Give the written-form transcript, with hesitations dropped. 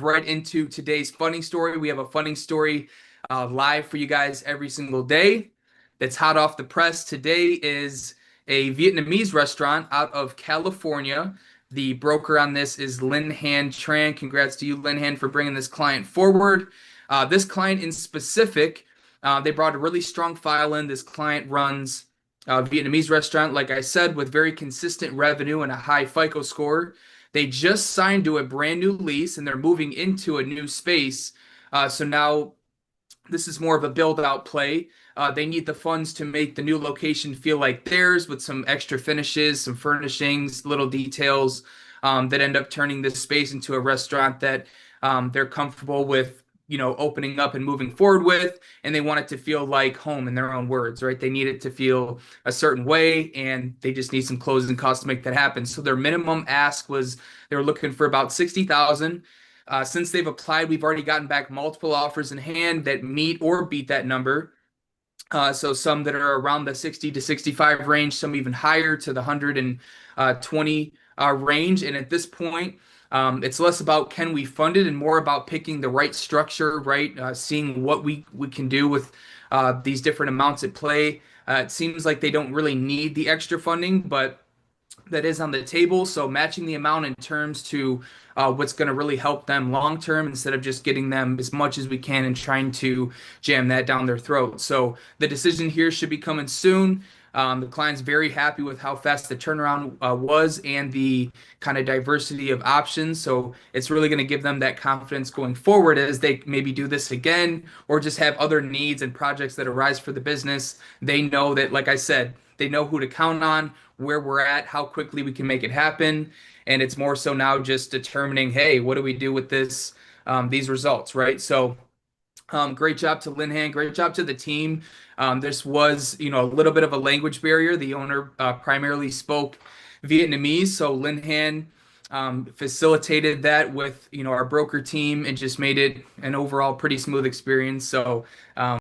right into today's funny story. We have a funny story live for you guys every single day that's hot off the press. Today is a Vietnamese restaurant out of California. The broker on this is Linh Han Tran. Congrats to you, Linh Han, for bringing this client forward. This client in specific, they brought a really strong file in. This client runs a Vietnamese restaurant, like I said, with very consistent revenue and a high FICO score. They just signed to a brand new lease and they're moving into a new space. So now this is more of a build out play. They need the funds to make the new location feel like theirs with some extra finishes, some furnishings, little details that end up turning this space into a restaurant that they're comfortable with, opening up and moving forward with. And they want it to feel like home in their own words, right? They need it to feel a certain way and they just need some closing costs to make that happen. So their minimum ask was they were looking for about 60,000. Since they've applied, we've already gotten back multiple offers in hand that meet or beat that number. So some that are around the 60 to 65 range, some even higher to the 120 range. And at this point, it's less about can we fund it and more about picking the right structure, right? Seeing what we can do with these different amounts at play. It seems like they don't really need the extra funding, but that is on the table. So matching the amount in terms to what's going to really help them long term instead of just getting them as much as we can and trying to jam that down their throat. So the decision here should be coming soon. The client's very happy with how fast the turnaround was and the kind of diversity of options. So it's really going to give them that confidence going forward as they maybe do this again or just have other needs and projects that arise for the business. They know that, like I said, they know who to count on, where we're at, how quickly we can make it happen. And it's more so now just determining, hey, what do we do with these results, right? So great job to Linh Han, great job to the team. This was, a little bit of a language barrier. The owner primarily spoke Vietnamese, so Linh Han facilitated that with, our broker team and just made it an overall pretty smooth experience. So